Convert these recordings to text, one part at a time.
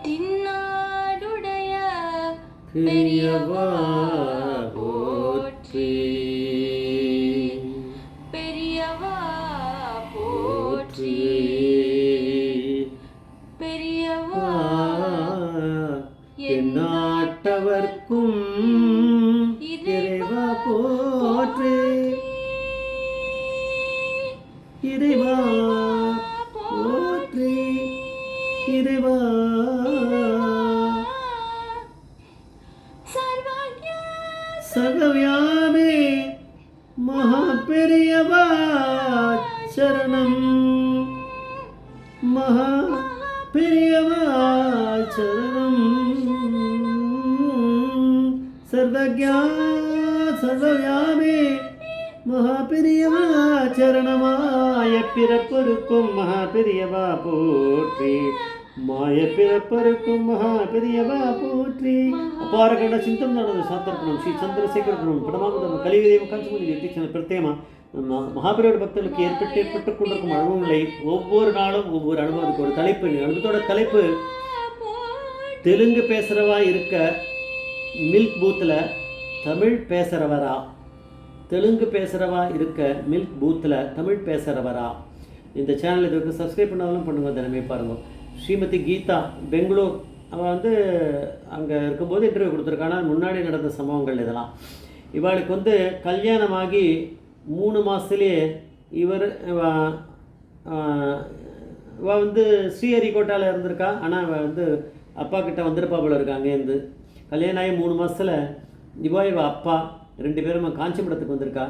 தென்னாடுடைய பெரியவா போற்றி, பெரியவா போற்றி, பெரியவா எந்நாட்டவர்க்கும் இறைவா போற்றி, இறைவா போற்றி, இறைவா சர்வவ்யாபி மகா பெரியவா சரணம், மகா பெரியவா சரணம், சர்வஜா சர்வவ்யாபி மகா பெரியவா சரணமாய பிறப்பருக்கும் மகா பெரியவா போற்றி, மாய பிறப்பருக்கும் மகா பெரியவா போற்றி. ಅಪಾರ ಗಂಡ ಚಿಂತನದ ಸಾತರ್ಪಣಂ ಶ್ರೀ ಚಂದ್ರಶೇಖರಪುರಂ படமாக கலியுக காஞ்சிமணி எட்டிச்சன பிரத்யேகமா மகாபெரியோட பக்தர்களுக்கு ஏற்பட்டு கொண்டிருக்கும் அனுபவங்களை ஒவ்வொரு நாளும் ஒவ்வொரு அனுபவத்துக்கு ஒரு தலைப்பு. அனுபவத்தோட தலைப்பு தெலுங்கு பேசுகிறவா இருக்க மில்க் பூத்தில் தமிழ் பேசுகிறவரா, தெலுங்கு பேசுகிறவா இருக்க மில்க் பூத்தில் தமிழ் பேசுகிறவரா. இந்த சேனல் இதுக்கு சப்ஸ்கிரைப் பண்ணாலும் பண்ணுங்க, தினமே பாருங்கள். ஸ்ரீமதி கீதா பெங்களூர், அவள் வந்து அங்கே இருக்கும்போது இன்டர்வியூ கொடுத்துருக்கானா, முன்னாடி நடந்த சம்பவங்கள் இதெல்லாம். இவளுக்கு கல்யாணமாகி 3 மாதத்துலேயே இவர் இவள் ஸ்ரீஹரிகோட்டாவில் இருந்திருக்கா. ஆனால் அவள் அப்பா கிட்ட வந்திருப்பா போல இருக்கா. அங்கேருந்து கல்யாணம் ஆகி 3 மாதத்தில் இவ அப்பா 2 பேரும் காஞ்சிபுரத்துக்கு வந்திருக்கா.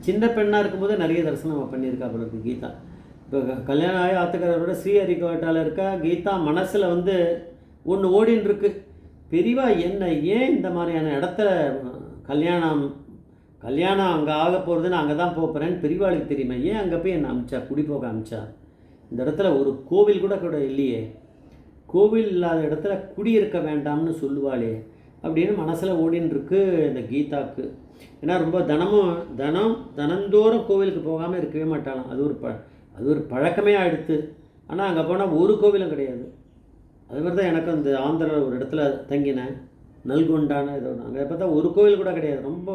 சின்ன பெண்ணாக இருக்கும்போது நிறைய தரிசனம் பண்ணியிருக்கா போல இருக்கு கீதா. இப்போ கல்யாணம் ஆகி ஆத்துக்காரோட ஸ்ரீஹரிகோட்டாவில் இருக்கா. கீதா மனசில் ஒன்று ஓடின்னு இருக்கு. பெரியவா என்ன ஏன் இந்த மாதிரியான இடத்துல கல்யாணம் அங்கே ஆக போகிறதுன்னு அங்கே தான் போகிறேன்னு பெரியவாளுக்கு தெரியுமா, ஏன் அங்கே போய் என்னை அமிச்சா, குடி போக அமிச்சா? இந்த இடத்துல ஒரு கோவில் கூட இல்லையே, கோவில் இல்லாத இடத்துல குடியிருக்க வேண்டாம்னு சொல்லுவாளே அப்படின்னு மனசில் ஓடின்னு இருக்கு இந்த கீதாவுக்கு. ஏன்னா ரொம்ப தினந்தோறும் கோவிலுக்கு போகாமல் இருக்கவே மாட்டாளாம். அது ஒரு பழக்கமே ஆகிடுத்து. ஆனால் அங்கே போனால் ஒரு கோவிலும் கிடையாது. அது மாதிரி தான் எனக்கு அந்த ஆந்திராவில் ஒரு இடத்துல தங்கினேன், நல்கொண்டான ஏதோ. அங்கே பார்த்தா ஒரு கோவில் கூட கிடையாது. ரொம்ப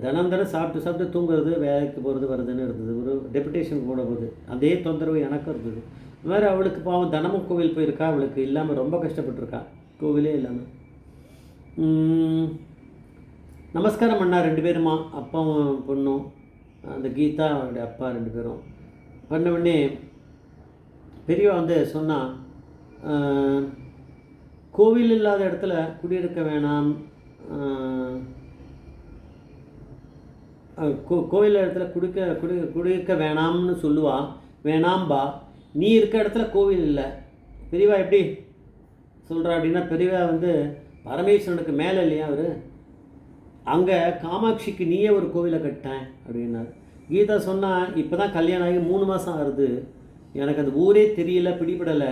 தினம் சாப்பிட்டு தூங்குறது, வேலைக்கு போகிறது வருதுன்னு இருந்தது. ஒரு டெபுடேஷன் போடும்போது அதே தொந்தரவு எனக்கும் இருந்தது. இந்த மாதிரி அவளுக்கு பாவம் தினமும் கோவில் போயிருக்கா, அவளுக்கு இல்லாமல் ரொம்ப கஷ்டப்பட்டுருக்கா, கோவிலே இல்லாமல். நமஸ்காரம் பண்ணா 2 பேருமா, அப்பாவும் பொண்ணும். அந்த கீதா அவருடைய அப்பா 2 பேரும் பண்ண உடனே பெரியவா சொன்னால், கோவில் இல்லாத இடத்துல குடியிருக்க வேணாம், கோவில் இடத்துல குடியிருக்க வேணாம்னு சொல்லுவா. வேணாம்பா, நீ இருக்க இடத்துல கோவில் இல்லை. பெரியவா எப்படி சொல்கிறா அப்படின்னா, பெரியவா பரமேஸ்வரனுக்கு மேலே இல்லையா அவர், அங்கே காமாட்சிக்கு நீயே ஒரு கோவிலை கட்டேன் அப்படின்னார். கீதா சொன்னால், இப்போ தான் கல்யாணம் ஆகி 3 மாதம் ஆகுது, எனக்கு அந்த ஊரே தெரியல, பிடிபடலை,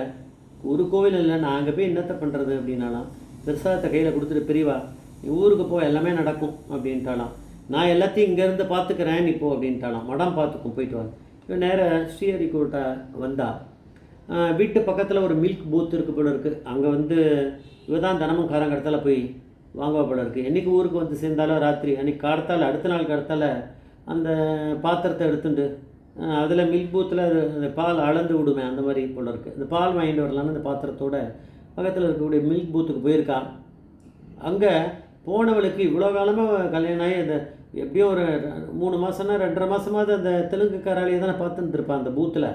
ஒரு கோவில் இல்லை, நான் அங்கே போய் என்னத்தை பண்ணுறது அப்படின்னாலாம். பிரசாதத்தை கையில் கொடுத்துட்டு, பெரியவா ஊருக்கு போ, எல்லாமே நடக்கும் அப்படின்ட்டாலாம். நான் எல்லாத்தையும் இங்கேருந்து பார்த்துக்கிறேன் இப்போ அப்படின்ட்டாலாம். மடம் பார்த்துக்கும், போயிட்டு வாங்க. இப்போ நேராக ஸ்ரீஹரிகோட்டா வந்தா. வீட்டு பக்கத்தில் ஒரு மில்க் பூத் இருக்குது போல இருக்குது. அங்கே இவ தான் தினமும் காரங்கடத்தால் போய் வாங்குவா போல இருக்குது. என்றைக்கு ஊருக்கு சேர்ந்தாலும் ராத்திரி, அன்றைக்கி காலத்தால் அடுத்த நாள் கடத்தால் அந்த பாத்திரத்தை எடுத்துட்டு அதில் மில்க் பூத்தில் அந்த பால் அளந்து விடுவேன், அந்த மாதிரி போல இருக்குது. அந்த பால் வாங்கிட்டு வரலான்னு அந்த பாத்திரத்தோட பக்கத்தில் இருக்கக்கூடிய மில்க் பூத்துக்கு போயிருக்கா. அங்கே போனவளுக்கு இவ்வளோ காலமாக கல்யாணம் ஆகி அந்த எப்படியும் ஒரு 3 மாதம்னா 2.5 மாதமாவது அந்த தெலுங்குக்காராலேயே தானே பார்த்துட்டு இருப்பான் அந்த பூத்தில்.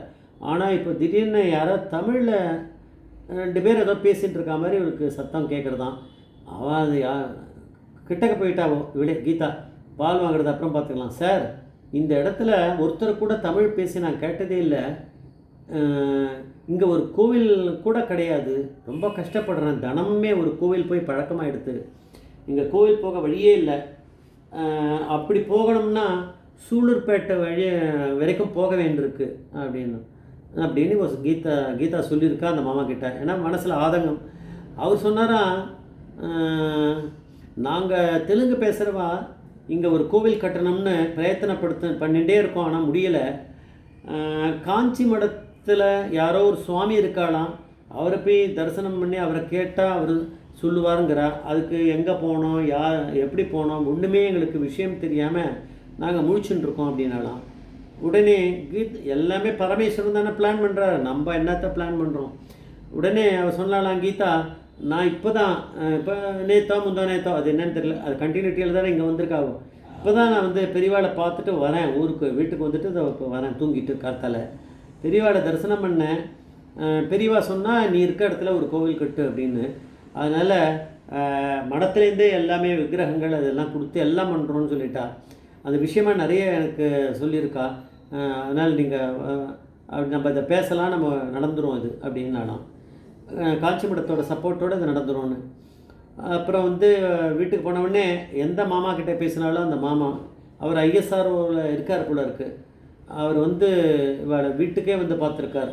ஆனால் இப்போ திடீர்னு யாரோ தமிழில் 2 பேர் ஏதோ பேசிகிட்டு இருக்கா மாதிரி இவளுக்கு சத்தம் கேட்குறதான். அவள் அது கிட்டக்க போயிட்டாவோ இவளே கீதா, பால் வாங்குறது அப்புறம் பார்த்துக்கலாம் சார், இந்த இடத்துல ஒருத்தர் கூட தமிழ் பேசி நான் கேட்டதே இல்லை, இங்கே ஒரு கோவில் கூட கிடையாது, ரொம்ப கஷ்டப்படுறேன், தினமுமே ஒரு கோவில் போய் பழக்கமாகிடுது, இங்கே கோவில் போக வழியே இல்லை, அப்படி போகணும்னா சூலூர்பேட்டை வரைக்கும் போக வேண்டியிருக்கு அப்படின்னு ஒரு கீதா சொல்லியிருக்கா அந்த மாமா கிட்ட. ஏன்னா மனசில் ஆதங்கம். அவர் சொன்னாரா, நாங்கள் தெலுங்கு பேசுகிறவா இங்கே ஒரு கோவில் கட்டணும்னு பண்ணிகிட்டே இருக்கோம், ஆனால் முடியலை. இடத்துல யாரோ ஒரு சுவாமி இருக்காளாம், அவரை போய் தரிசனம் பண்ணி அவரை கேட்டால் அவர் சொல்லுவாருங்கிறா. அதுக்கு எங்கே போனோம், எப்படி போனோம், ஒன்றுமே எங்களுக்கு விஷயம் தெரியாமல் நாங்கள் முழிச்சுட்டு இருக்கோம் அப்படின்னாலாம். உடனே எல்லாமே பரமேஸ்வரன் தானே பிளான் பண்ணுறாரு, நம்ம என்னத்தை பிளான் பண்ணுறோம். உடனே அவர் சொன்னாலாம், கீதா நான் இப்போ நேத்தோ முந்தா நேத்தோ அது என்னன்னு தெரியல, அது கண்டினியூட்டியில் தானே இங்கே வந்திருக்காகும். இப்போ தான் நான் வந்து பெரியவாளை பார்த்துட்டு வரேன், வீட்டுக்கு வந்துட்டு இப்போ வரேன் தூங்கிட்டு காத்தால. பெரியவாளை தரிசனம் பண்ணேன். பெரியவா சொன்னால் நீ இருக்க இடத்துல ஒரு கோவில் கட்டு அப்படின்னு. அதனால் மடத்துலேருந்தே எல்லாமே விக்கிரகங்கள் அதெல்லாம் கொடுத்து எல்லாம் பண்ணுறோன்னு சொல்லிட்டா. அந்த விஷயமாக நிறைய எனக்கு சொல்லியிருக்கா. அதனால் நீங்கள் நம்ம இதை பேசலாம், நம்ம நடந்துடும் அது அப்படின்னாலாம். காஞ்சி மடத்தோட சப்போர்ட்டோடு அது நடந்துரும்னு. அப்புறம் வந்து வீட்டுக்கு போனவுடனே எந்த மாமா கிட்டே பேசினாலும் அந்த மாமா அவர் ஐஎஸ்ஆர்ஓவில் இருக்கார் போல இருக்குது. அவர் வந்து வீட்டுக்கே வந்து பார்த்துருக்கார்,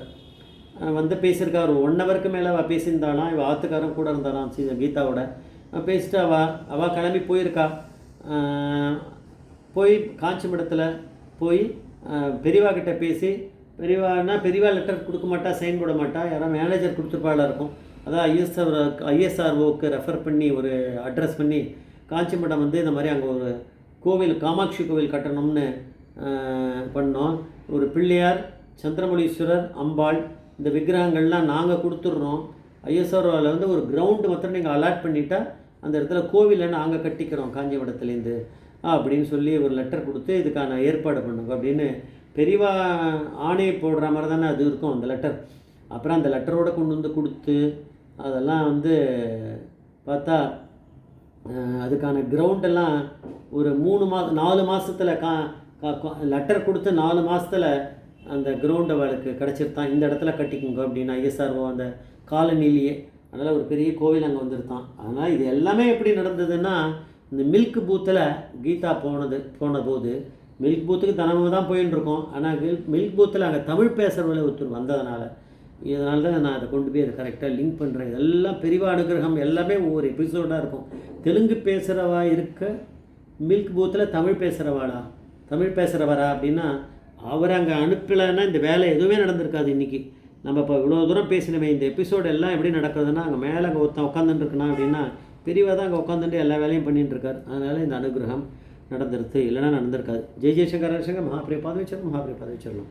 வந்து பேசியிருக்கார். 1 ஹவருக்கு மேலே அவள் பேசியிருந்தாலாம். இவள் ஆத்துக்காரன் கூட இருந்தாலாம் கீதாவோட. பேசிட்டு அவள் கிளம்பி போயிருக்கா. போய் காஞ்சி மடத்தில் போய் பெரியவா கிட்டே பேசி, பெரியவா லெட்டர் கொடுக்க மாட்டா, சைன் போட மாட்டா, யாராவது மேனேஜர் கொடுத்துருப்பாளாக இருக்கும். அதான் ஐஎஸ்ஆர்ஓக்கு ரெஃபர் பண்ணி ஒரு அட்ரஸ் பண்ணி காஞ்சி மடம் வந்து இந்த மாதிரி அங்கே ஒரு கோவில், காமாட்சி கோவில் கட்டணும்னு பண்ணோம். ஒரு பிள்ளையார், சந்திரமௌலீஸ்வரர், அம்பாள் இந்த விக்கிரகங்கள்லாம் நாங்கள் கொடுத்துட்றோம். ஐஎஸ்ஆர்ஓவில் வந்து ஒரு கிரவுண்டு மாத்திரம் நீங்கள் அலாட் பண்ணிட்டா அந்த இடத்துல கோவிலை நாங்கள் கட்டிக்கிறோம் காஞ்சி மடத்துலேருந்து அப்படின்னு சொல்லி ஒரு லெட்டர் கொடுத்து இதுக்கான ஏற்பாடு பண்ணுங்க அப்படின்னு பெரியவா ஆணை போடுற மாதிரி தானே அது இருக்கும் அந்த லெட்டர். அப்புறம் அந்த லெட்டரோடு கொண்டு வந்து கொடுத்து அதெல்லாம் வந்து பார்த்தா அதுக்கான கிரவுண்டெல்லாம் ஒரு 4 மாதத்தில் லெட்டர் கொடுத்து 4 மாதத்தில் அந்த கிரவுண்ட் அவளுக்கு கிடச்சிருத்தான். இந்த இடத்துல கட்டிக்குங்க அப்படின்னு ஐஎஸ்ஆர்ஓ அந்த காலனிலேயே. அதனால் ஒரு பெரிய கோவில் அங்கே வந்துருத்தான். அதனால் இது எல்லாமே எப்படி நடந்ததுன்னா, இந்த மில்க் பூத்தில் கீதா போன போது மில்க் பூத்துக்கு தினமும் தான் போயின்னு இருக்கோம். ஆனால் மில்க் பூத்தில் அங்கே தமிழ் பேசுகிறவங்களே ஒருத்தர் வந்ததுனால இதனால தான் நான் அதை கொண்டு போய் அதை கரெக்டாக லிங்க் பண்ணுறேன். இதெல்லாம் பெரியவா அனுகிரகம் எல்லாமே ஒவ்வொரு எபிசோடாக இருக்கும். தெலுங்கு பேசுகிறவா இருக்க மில்க் பூத்தில் தமிழ் பேசுகிறவரா அப்படின்னா அவரை அங்கே அனுப்பலைன்னா இந்த வேலை எதுவுமே நடந்திருக்காது இன்றைக்கி. நம்ம இப்போ இவ்வளோ தூரம் பேசினவே இந்த எபிசோடு எல்லாம் எப்படி நடக்குதுன்னா, அங்கே மேலே அங்கே ஒருத்தன் உட்காந்துட்டுருக்குனா அப்படின்னா பெரியவா தான் அங்கே உட்காந்துட்டு எல்லா வேலையும் பண்ணிட்டுருக்கார். அதனால் இந்த அனுகிரகம் நடந்துருது, இல்லைன்னா நடந்திருக்காது. ஜெய் ஜெய்சங்கர் மகாபிரிய பாதவிச்சரணம்.